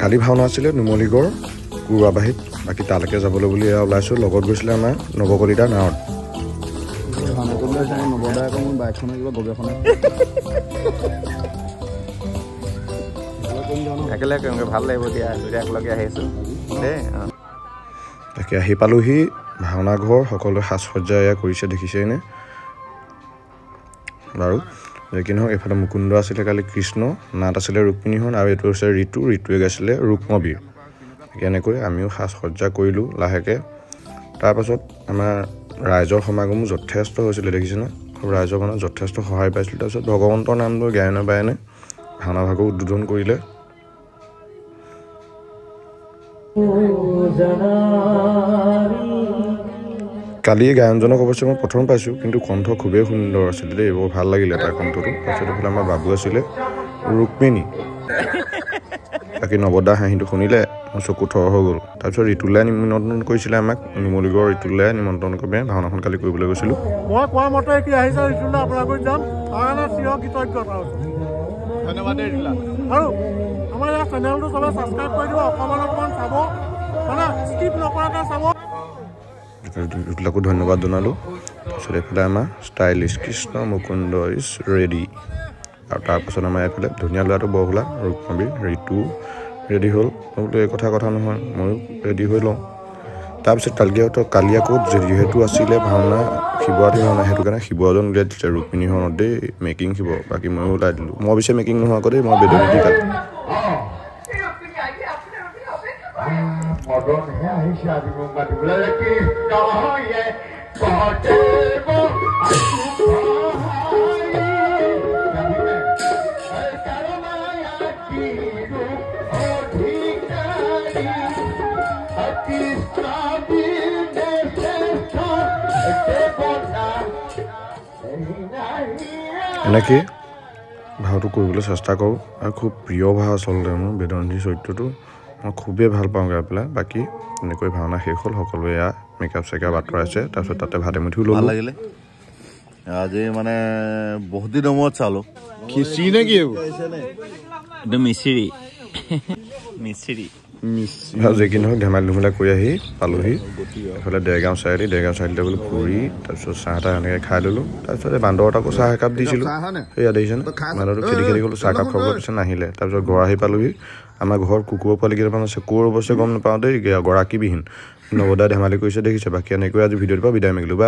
কালি ভাওনা আছিলে নুমলীগড় গুৰুবাবাহিত বাকী তালৈকে যাবলৈ বুলি ওলাইছোঁ লগত গৈছিলে আমাৰ নৱকলিতা নাৱত ভাল লাগিব দিয়া একেলগে আহিছোঁ দেই তাকে আহি পালোহি ভাওনা ঘৰ সকলোৱে সাজ সজ্জা এয়া কৰিছে দেখিছেইনে বাৰু কি নহওক এইফালে মুকুন্দ আছিলে কালি কৃষ্ণ নাট আছিলে ৰুক্মিণীহৰণ আৰু এইটো হৈছে ঋতুৱে গাইছিলে ৰুক্মবীৰ এনেকৈ আমিও সাজ সজ্জা কৰিলোঁ লাহেকৈ তাৰপাছত আমাৰ ৰাইজৰ সমাগমো যথেষ্ট হৈছিলে দেখিছেনে ৰাইজৰ মানে যথেষ্ট সহায় পাইছিলোঁ তাৰপিছত ভগৱন্তৰ নাম লৈ গায়নে বায়নে ভাওনা ভাগো উদ্বোধন কৰিলে কালি গায়নজনক অৱশ্যে মই প্ৰথম পাইছোঁ কিন্তু কণ্ঠ খুবেই সুন্দৰ আছিলে দেই বৰ ভাল লাগিলে তাৰ কণ্ঠটো তাৰপিছত এইফালে আমাৰ বাবু আছিলে ৰুক্মিণী বাকী নৱদা হাঁহিটো শুনিলে মোৰ চকু থৰ হৈ গ'ল তাৰপিছত ঋতুলাই নিমন্ত্ৰণ কৰিছিলে আমাক নুমলীগড় ঋতুলাই নিমন্ত্ৰণ কৰি ভাওনাখন কালি কৰিবলৈ গৈছিলোঁ মই কোৱা মতে কি আহিছে ঋতুলাই আপোনালোক যাম কাৰণে চিৰ কৃতজ্ঞতা ধন্যবাদ আৰু আমাৰ ইয়াৰ চেনেলটো চবে ছাবস্ক্ৰাইব কৰি দিব অকণমান চাব মানে স্কিপ নকৰাকৈ চাব ঋতুলাকো ধন্যবাদ জনালোঁ তাৰপিছত এইফালে আমাৰ stylish Krishna Mukunda is ready আৰু তাৰপাছত আমাৰ এইফালে ধুনীয়া ল'ৰাটো বৰহোলা ৰুক্মবীৰ ঋতু ৰেডি হ'ল মই বোলো এই কথা নহয় ময়ো ৰেডি হৈ লওঁ তাৰপিছত কালি আকৌ যিহেতু আছিলে ভাওনা শিৱৰাত্ৰি ভাওনা সেইটো কাৰণে শিৱজন উলিয়াই দিছিলে ৰুক্মিণীহৰণত দেই মেকিং শিৱ বাকী ময়ো ওলাই দিলোঁ মই পিছে মেকিং নোহোৱাকৈ দেই মই বেদনী দি কালি এনেকৈ ভাওটো কৰিবলৈ চেষ্টা কৰোঁ আৰু খুব প্ৰিয় ভাও আচলতে মোৰ বেদনজী চৰিত্ৰটো মই খুবেই ভাল পাওঁ গাই পেলাই বাকী এনেকৈ ভাওনা শেষ হ'ল সকলোৱে এয়া মেকআপ চেকআপ আঁতৰাইছে তাৰপিছত তাতে ভাতে মুঠিও ল'লোঁ লাগিলে আজি মানে বহুত দিনৰ মূৰত চালোঁ খিচিৰি নে কি এইটো মিচিৰি যি কি নহওক ধেমালি ধুমেলা কৰি আহি পালোহি এইফালে দেৰগাঁও চাৰিআলিতে বোলো ফুৰি তাৰপিছত চাহ তাহ এনেকৈ খাই ল'লোঁ তাৰপিছত এই বান্দৰত আকৌ চাহ একাপ দিছিলোঁ সেয়া দেখিছেনে বান্দৰটো খেদি গ'লোঁ চাহকাপ খাবলৈ পিছত নাহিলে তাৰপিছত ঘৰ আহি পালোহি আমাৰ ঘৰত কুকুৰৰ পোৱালি কেইটামান আছে ক'ৰ অৱশ্যে গম নাপাওঁ দেই গৰাকীবিহীন নৱদাই ধেমালি কৰিছে দেখিছে বাকী এনেকৈ আজি ভিডিঅ'টোৰ পৰা বিদায় মাগিলোঁ